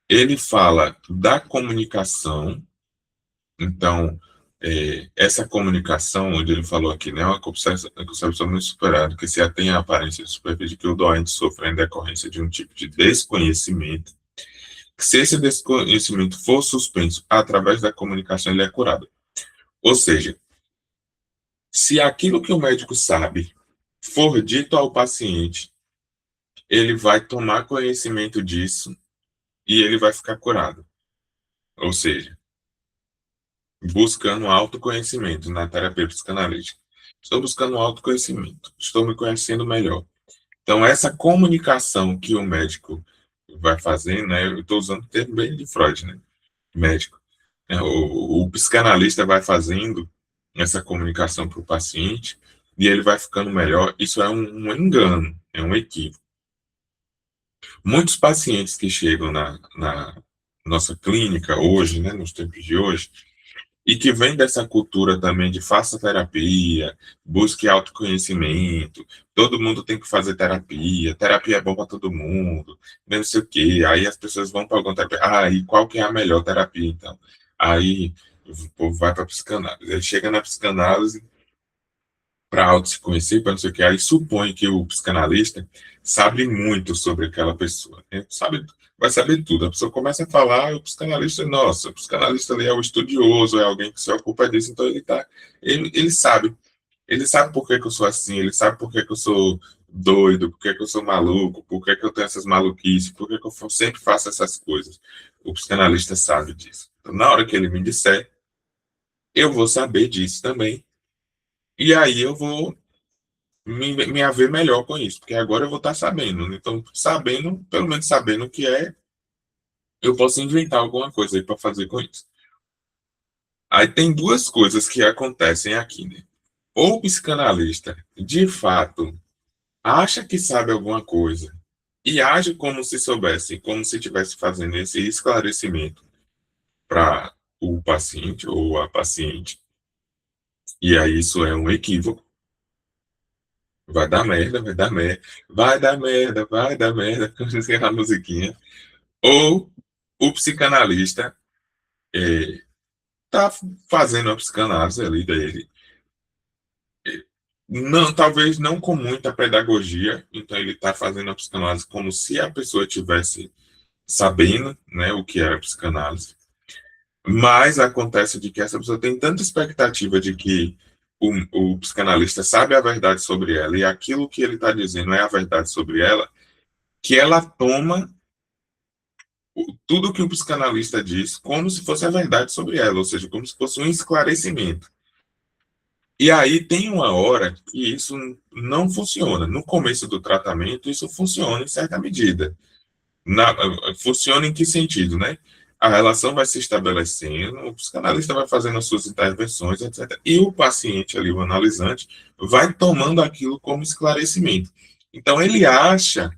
ele fala da comunicação, então, essa comunicação, onde ele falou aqui, né, uma concepção muito superada, que se atém à aparência de superfície que o doente sofre em decorrência de um tipo de desconhecimento, que se esse desconhecimento for suspenso através da comunicação, ele é curado. Ou seja, se aquilo que o médico sabe for dito ao paciente, ele vai tomar conhecimento disso e ele vai ficar curado. Ou seja, buscando autoconhecimento na terapia psicanalítica. Estou buscando autoconhecimento, estou me conhecendo melhor. Então, essa comunicação que o médico vai fazendo, né, eu estou usando o termo bem de Freud, né, médico, né, o psicanalista vai fazendo essa comunicação para o paciente e ele vai ficando melhor. Isso é um engano, é um equívoco. Muitos pacientes que chegam na nossa clínica hoje, né, nos tempos de hoje, e que vem dessa cultura também de faça terapia, busque autoconhecimento, todo mundo tem que fazer terapia, terapia é bom para todo mundo, não sei o quê. Aí as pessoas vão para alguma terapia, e qual que é a melhor terapia, então? Aí o povo vai para a psicanálise. Ele chega na psicanálise para auto se conhecer, para não sei o quê, aí supõe que o psicanalista sabe muito sobre aquela pessoa, né? Vai saber tudo. A pessoa começa a falar, o psicanalista, nossa, o psicanalista ali é o estudioso, é alguém que se ocupa disso, então ele sabe por que, que eu sou assim, ele sabe por que, que eu sou doido, por que, que eu sou maluco, por que, que eu tenho essas maluquices, por que, que eu sempre faço essas coisas. O psicanalista sabe disso. Então, na hora que ele me disser, eu vou saber disso também, e aí eu vou me haver melhor com isso, porque agora eu vou estar sabendo. Né? Então, sabendo, pelo menos sabendo o que é, eu posso inventar alguma coisa aí para fazer com isso. Aí tem duas coisas que acontecem aqui, né? Ou o psicanalista, de fato, acha que sabe alguma coisa e age como se soubesse, como se estivesse fazendo esse esclarecimento para o paciente ou a paciente, e aí isso é um equívoco. Vai dar merda, vai dar merda, vai dar merda, vai dar merda, como diz a musiquinha. Ou o psicanalista está fazendo a psicanálise ali dele, não, talvez não com muita pedagogia, então ele está fazendo a psicanálise como se a pessoa tivesse sabendo, né, o que era a psicanálise, mas acontece de que essa pessoa tem tanta expectativa de que o psicanalista sabe a verdade sobre ela e aquilo que ele está dizendo é a verdade sobre ela, que ela toma tudo que o psicanalista diz como se fosse a verdade sobre ela, ou seja, como se fosse um esclarecimento. E aí tem uma hora que isso não funciona. No começo do tratamento, isso funciona em certa medida. Funciona em que sentido, né? A relação vai se estabelecendo, o psicanalista vai fazendo as suas intervenções, etc. E o paciente ali, o analisante, vai tomando aquilo como esclarecimento. Então, ele acha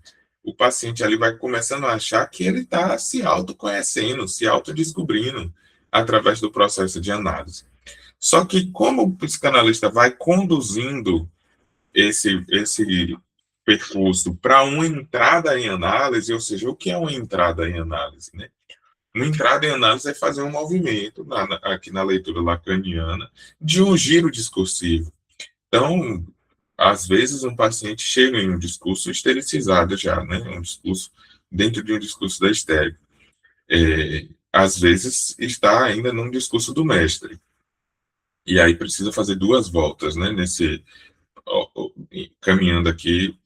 o paciente ali vai começando a achar que ele está se autoconhecendo, se autodescobrindo através do processo de análise. Só que como o psicanalista vai conduzindo esse percurso para uma entrada em análise, ou seja, o que é uma entrada em análise, né? Uma entrada em análise é fazer um movimento, aqui na leitura lacaniana, de um giro discursivo. Então, às vezes, um paciente chega em um discurso estericizado já, né? Um discurso dentro de um discurso da histérica. Às vezes, está ainda num discurso do mestre. E aí precisa fazer duas voltas, né? Caminhando aqui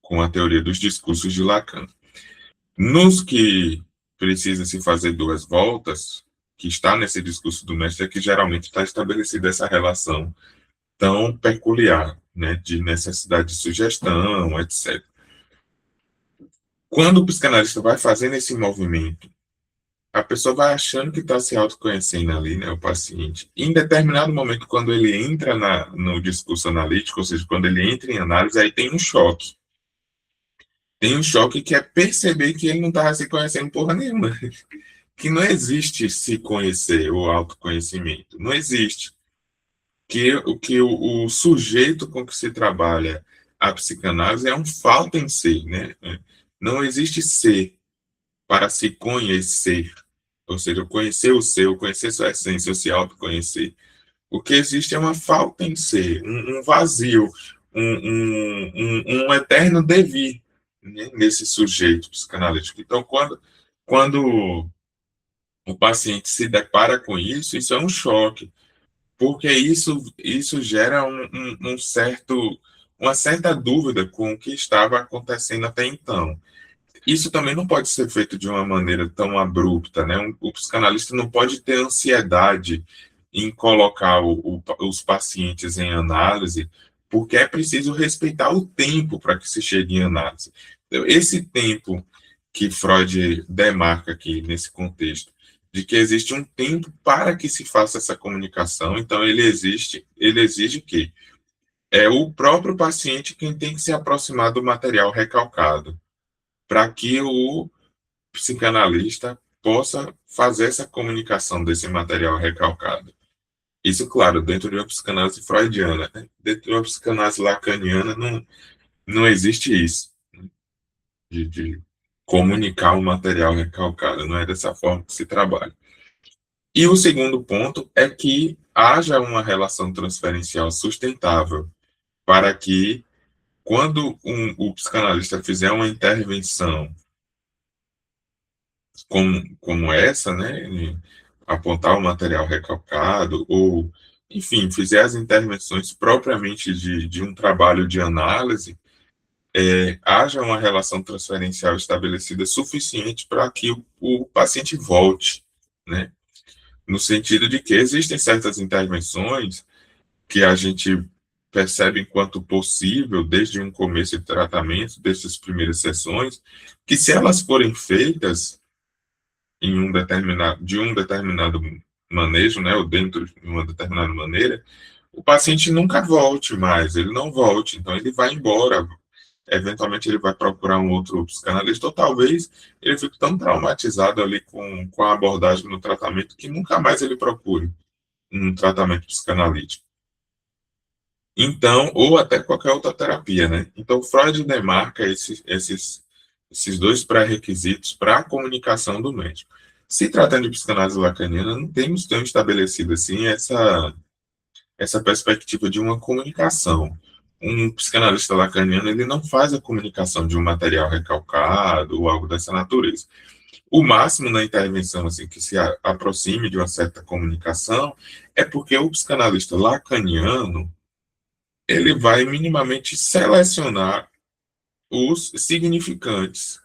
com a teoria dos discursos de Lacan. Nos que precisa se fazer duas voltas, que está nesse discurso do mestre, é que geralmente está estabelecida essa relação tão peculiar, né, de necessidade de sugestão, etc. Quando o psicanalista vai fazendo esse movimento, a pessoa vai achando que está se autoconhecendo ali, né, o paciente. Em determinado momento, quando ele entra no discurso analítico, ou seja, quando ele entra em análise, aí tem um choque. Tem um choque que é perceber que ele não estava se conhecendo porra nenhuma. Que não existe se conhecer ou autoconhecimento. Não existe. O sujeito com que se trabalha a psicanálise é um falta em ser, né? Não existe ser para se conhecer, ou seja, conhecer o seu, conhecer sua essência, se autoconhecer. O que existe é uma falta em ser, um vazio, um eterno devir, né, nesse sujeito psicanalítico. Então, quando o paciente se depara com isso é um choque, porque isso gera uma certa dúvida com o que estava acontecendo até então. Isso também não pode ser feito de uma maneira tão abrupta, né? O psicanalista não pode ter ansiedade em colocar os pacientes em análise, porque é preciso respeitar o tempo para que se chegue em análise. Então, esse tempo que Freud demarca aqui nesse contexto, de que existe um tempo para que se faça essa comunicação, então ele exige que é o próprio paciente quem tem que se aproximar do material recalcado, para que o psicanalista possa fazer essa comunicação desse material recalcado. Isso, claro, dentro de uma psicanálise freudiana, né? Dentro de uma psicanálise lacaniana não existe isso, de comunicar o material recalcado, não é dessa forma que se trabalha. E o segundo ponto é que haja uma relação transferencial sustentável para que, quando o psicanalista fizer uma intervenção como essa, né, apontar o material recalcado, ou, enfim, fizer as intervenções propriamente de um trabalho de análise, haja uma relação transferencial estabelecida suficiente para que o paciente volte, né? No sentido de que existem certas intervenções que a gente percebe enquanto possível, desde um começo de tratamento, dessas primeiras sessões, que se elas forem feitas de um determinado manejo, né, ou dentro de uma determinada maneira, o paciente nunca volte mais, ele não volte, então ele vai embora. Eventualmente ele vai procurar um outro psicanalista, ou talvez ele fique tão traumatizado ali com a abordagem no tratamento que nunca mais ele procure um tratamento psicanalítico. Então, ou até qualquer outra terapia, né? Então, Freud demarca esses dois pré-requisitos para a comunicação do médico. Se tratando de psicanálise lacaniana, não temos tão estabelecido assim essa perspectiva de uma comunicação. Um psicanalista lacaniano, ele não faz a comunicação de um material recalcado ou algo dessa natureza. O máximo na intervenção assim que se aproxime de uma certa comunicação é porque o psicanalista lacaniano ele vai minimamente selecionar os significantes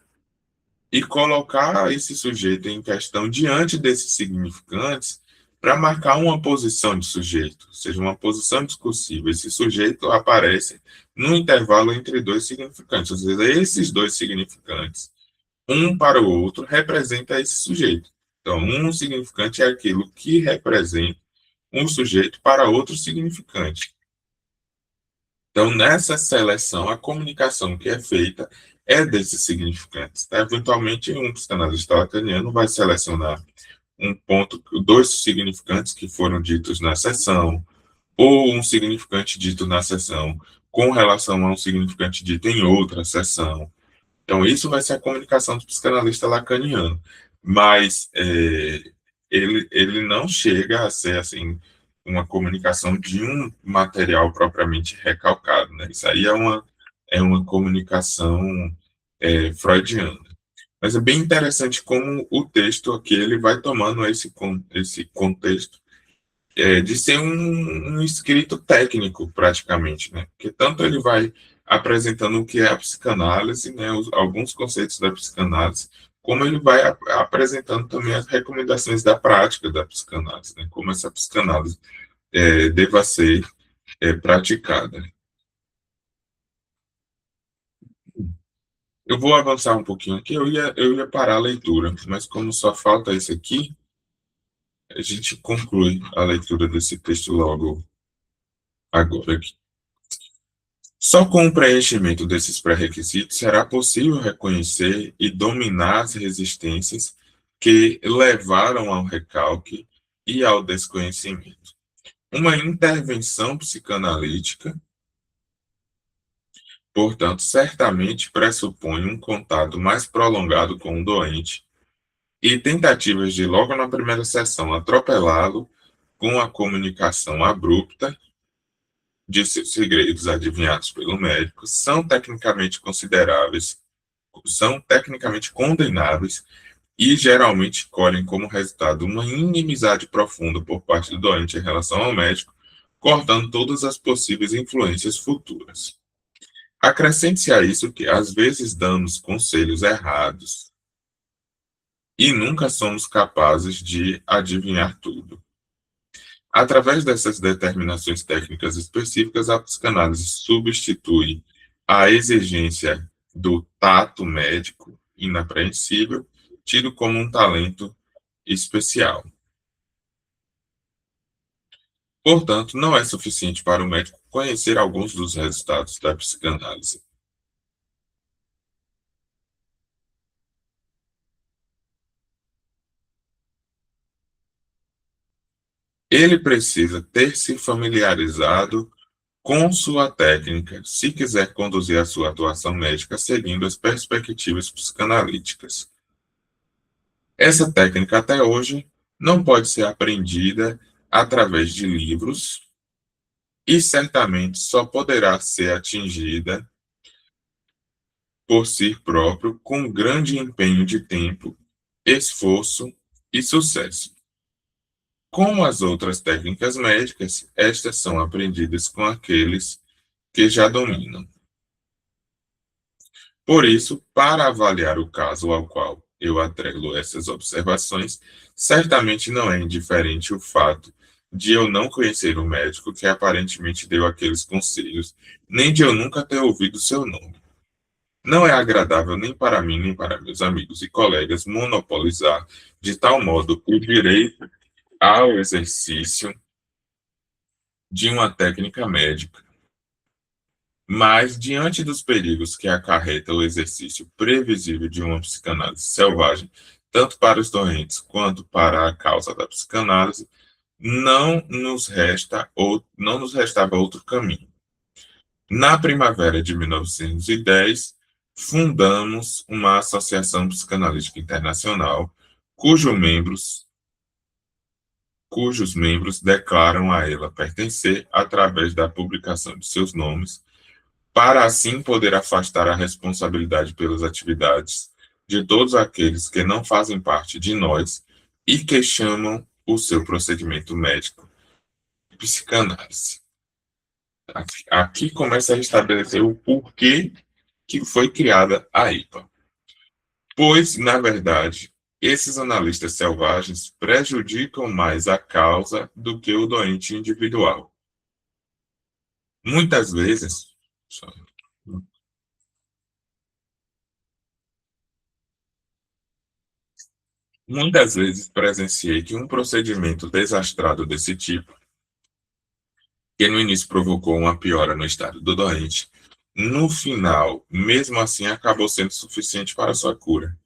e colocar esse sujeito em questão diante desses significantes para marcar uma posição de sujeito, ou seja, uma posição discursiva. Esse sujeito aparece no intervalo entre dois significantes, ou seja, esses dois significantes, um para o outro, representa esse sujeito. Então, um significante é aquilo que representa um sujeito para outro significante. Então, nessa seleção, a comunicação que é feita é desses significantes. Eventualmente, um psicanalista lacaniano vai selecionar um ponto, dois significantes que foram ditos na sessão, ou um significante dito na sessão com relação a um significante dito em outra sessão. Então, isso vai ser a comunicação do psicanalista lacaniano. Mas ele não chega a ser, assim, uma comunicação de um material propriamente recalcado, né? Isso aí é uma comunicação freudiana. Mas é bem interessante como o texto aqui ele vai tomando esse contexto de ser um escrito técnico, praticamente, né? Porque tanto ele vai apresentando o que é a psicanálise, né, alguns conceitos da psicanálise, como ele vai apresentando também as recomendações da prática da psicanálise, né? Como essa psicanálise deva ser praticada. Eu vou avançar um pouquinho aqui, eu ia parar a leitura, mas como só falta isso aqui, a gente conclui a leitura desse texto logo agora aqui. Só com o preenchimento desses pré-requisitos será possível reconhecer e dominar as resistências que levaram ao recalque e ao desconhecimento. Uma intervenção psicanalítica, portanto, certamente pressupõe um contato mais prolongado com o doente e tentativas de, logo na primeira sessão, atropelá-lo com a comunicação abrupta de seus segredos adivinhados pelo médico são tecnicamente condenáveis e geralmente colhem como resultado uma inimizade profunda por parte do doente em relação ao médico, cortando todas as possíveis influências futuras. Acrescente-se a isso que às vezes damos conselhos errados e nunca somos capazes de adivinhar tudo. Através dessas determinações técnicas específicas, a psicanálise substitui a exigência do tato médico inapreensível, tido como um talento especial. Portanto, não é suficiente para o médico conhecer alguns dos resultados da psicanálise. Ele precisa ter se familiarizado com sua técnica, se quiser conduzir a sua atuação médica seguindo as perspectivas psicanalíticas. Essa técnica, até hoje, não pode ser aprendida através de livros e certamente só poderá ser atingida por si próprio com grande empenho de tempo, esforço e sucesso. Como as outras técnicas médicas, estas são aprendidas com aqueles que já dominam. Por isso, para avaliar o caso ao qual eu atrelo essas observações, certamente não é indiferente o fato de eu não conhecer o médico que aparentemente deu aqueles conselhos, nem de eu nunca ter ouvido seu nome. Não é agradável nem para mim, nem para meus amigos e colegas monopolizar de tal modo o direito ao exercício de uma técnica médica. Mas, diante dos perigos que acarreta o exercício previsível de uma psicanálise selvagem, tanto para os doentes quanto para a causa da psicanálise, não nos restava outro caminho. Na primavera de 1910, fundamos uma associação psicanalítica internacional, cujos membros declaram a ela pertencer através da publicação de seus nomes, para assim poder afastar a responsabilidade pelas atividades de todos aqueles que não fazem parte de nós e que chamam o seu procedimento médico de psicanálise. Aqui começa a estabelecer o porquê que foi criada a IPA. Pois, na verdade, esses analistas selvagens prejudicam mais a causa do que o doente individual. Muitas vezes, presenciei que um procedimento desastrado desse tipo, que no início provocou uma piora no estado do doente, no final, mesmo assim, acabou sendo suficiente para sua cura.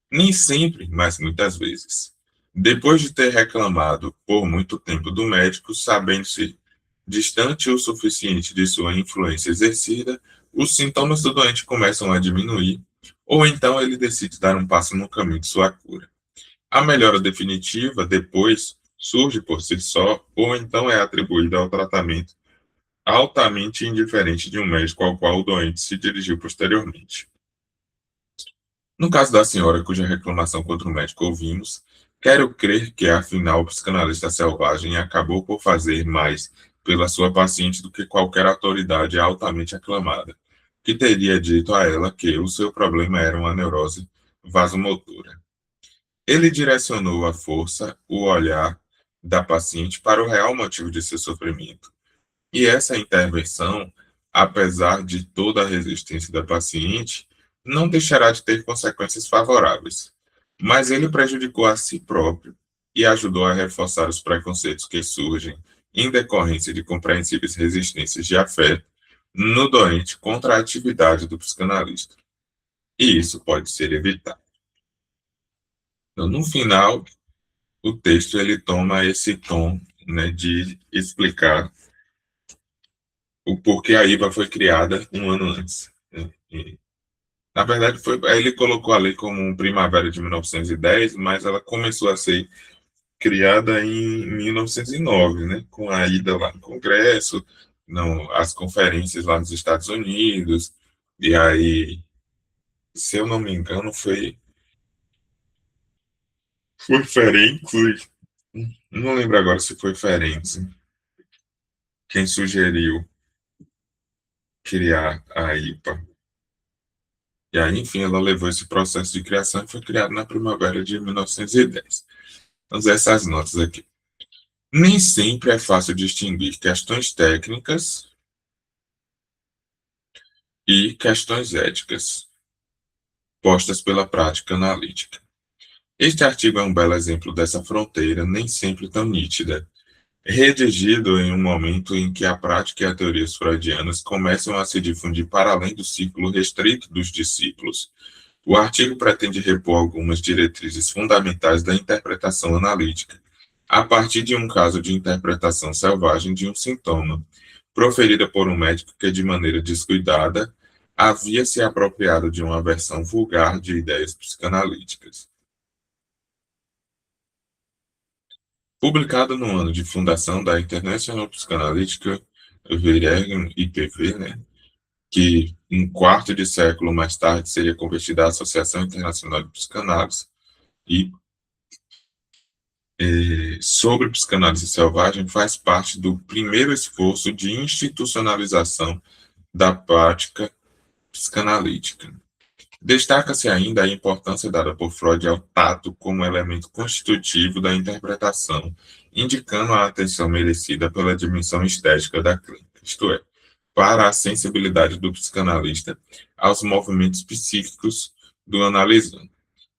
Nem sempre, mas muitas vezes. Depois de ter reclamado por muito tempo do médico, sabendo-se distante o suficiente de sua influência exercida, os sintomas do doente começam a diminuir, ou então ele decide dar um passo no caminho de sua cura. A melhora definitiva, depois, surge por si só, ou então é atribuída ao tratamento altamente indiferente de um médico ao qual o doente se dirigiu posteriormente. No caso da senhora cuja reclamação contra o médico ouvimos, quero crer que, afinal, o psicanalista selvagem acabou por fazer mais pela sua paciente do que qualquer autoridade altamente aclamada, que teria dito a ela que o seu problema era uma neurose vasomotora. Ele direcionou a força, o olhar da paciente para o real motivo de seu sofrimento. E essa intervenção, apesar de toda a resistência da paciente, não deixará de ter consequências favoráveis. Mas ele prejudicou a si próprio e ajudou a reforçar os preconceitos que surgem em decorrência de compreensíveis resistências de afeto no doente contra a atividade do psicanalista. E isso pode ser evitado. Então, no final, o texto ele toma esse tom, né, de explicar o porquê a IVA foi criada um ano antes, né? Na verdade, ele colocou a lei como um primavera de 1910, mas ela começou a ser criada em 1909, né, com a ida lá no Congresso, não, as conferências lá nos Estados Unidos, e aí, se eu não me engano, foi Ferenc, não lembro agora se foi Ferenc quem sugeriu criar a IPA. E aí, enfim, ela levou esse processo de criação e foi criado na primavera de 1910. Vamos ver essas notas aqui. Nem sempre é fácil distinguir questões técnicas e questões éticas postas pela prática analítica. Este artigo é um belo exemplo dessa fronteira, nem sempre tão nítida, redigido em um momento em que a prática e as teorias freudianas começam a se difundir para além do círculo restrito dos discípulos. O artigo pretende repor algumas diretrizes fundamentais da interpretação analítica, a partir de um caso de interpretação selvagem de um sintoma, proferida por um médico que, de maneira descuidada, havia se apropriado de uma versão vulgar de ideias psicanalíticas. Publicado no ano de fundação da International Psychoanalytic Verein IPV, né, que um quarto de século mais tarde seria convertida à Associação Internacional de Psicanálise, e sobre psicanálise selvagem faz parte do primeiro esforço de institucionalização da prática psicanalítica. Destaca-se ainda a importância dada por Freud ao tato como elemento constitutivo da interpretação, indicando a atenção merecida pela dimensão estética da clínica, isto é, para a sensibilidade do psicanalista aos movimentos psíquicos do analisando.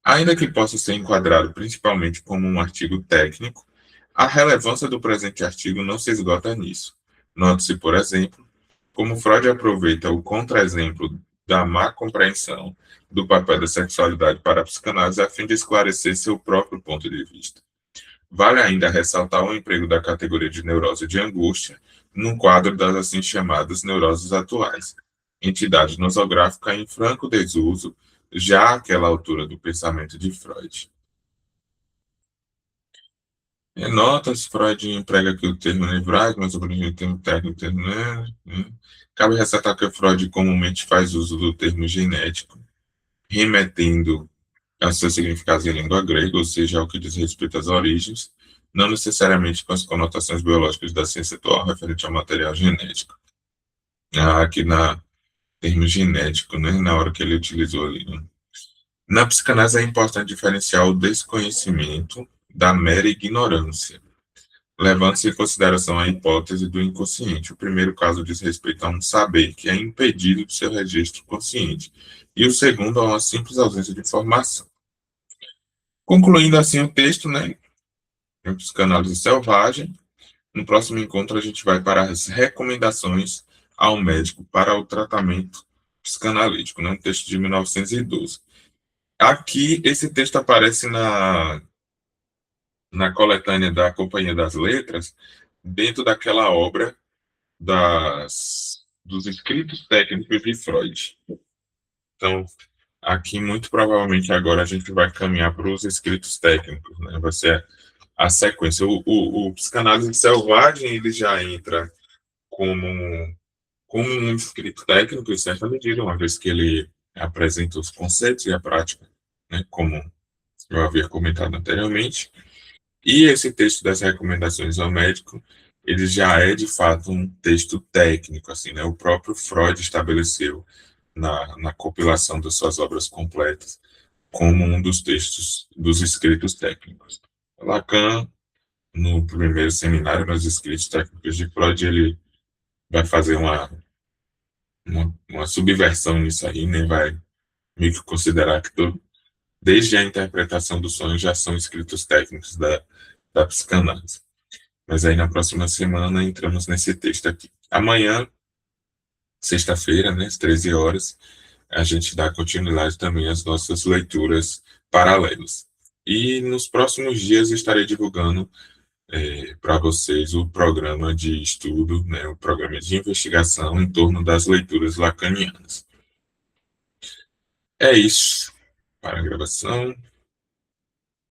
Ainda que possa ser enquadrado principalmente como um artigo técnico, a relevância do presente artigo não se esgota nisso. Note-se, por exemplo, como Freud aproveita o contra-exemplo da má compreensão do papel da sexualidade para a psicanálise a fim de esclarecer seu próprio ponto de vista. Vale ainda ressaltar o emprego da categoria de neurose de angústia num quadro das assim chamadas neuroses atuais, entidade nosográfica em franco desuso já àquela altura do pensamento de Freud. Em notas, Freud emprega aqui o termo nevrase, mas o termo técnico, né? Cabe ressaltar que Freud comumente faz uso do termo genético, remetendo a seus significados em língua grega, ou seja, ao que diz respeito às origens, não necessariamente com as conotações biológicas da ciência atual referente ao material genético. Aqui na termo genético, né, na hora que ele utilizou ali. Né? Na psicanálise é importante diferenciar o desconhecimento da mera ignorância, levando-se em consideração a hipótese do inconsciente. O primeiro caso diz respeito a um saber que é impedido do seu registro consciente, e o segundo a uma simples ausência de informação. Concluindo assim o texto, né, em psicanálise selvagem, no próximo encontro a gente vai para as recomendações ao médico para o tratamento psicanalítico, né? Um texto de 1912. Aqui, esse texto aparece na coletânea da Companhia das Letras, dentro daquela obra dos escritos técnicos de Freud. Então, aqui, muito provavelmente, agora a gente vai caminhar para os escritos técnicos, né? Vai ser a sequência. O psicanálise selvagem, ele já entra como um escrito técnico, em certa medida, uma vez que ele apresenta os conceitos e a prática, né? Como eu havia comentado anteriormente. E esse texto das recomendações ao médico, ele já é, de fato, um texto técnico, assim, né? O próprio Freud estabeleceu na compilação das suas obras completas como um dos textos dos escritos técnicos. Lacan, no primeiro seminário, nos escritos técnicos de Freud, ele vai fazer uma subversão nisso aí, né? Vai meio que considerar que desde a interpretação do sonho já são escritos técnicos da psicanálise. Mas aí na próxima semana entramos nesse texto aqui. Amanhã, sexta-feira, né, às 13 horas, a gente dá continuidade também às nossas leituras paralelas. E nos próximos dias estarei divulgando para vocês o programa de estudo, né, o programa de investigação em torno das leituras lacanianas. É isso para a gravação.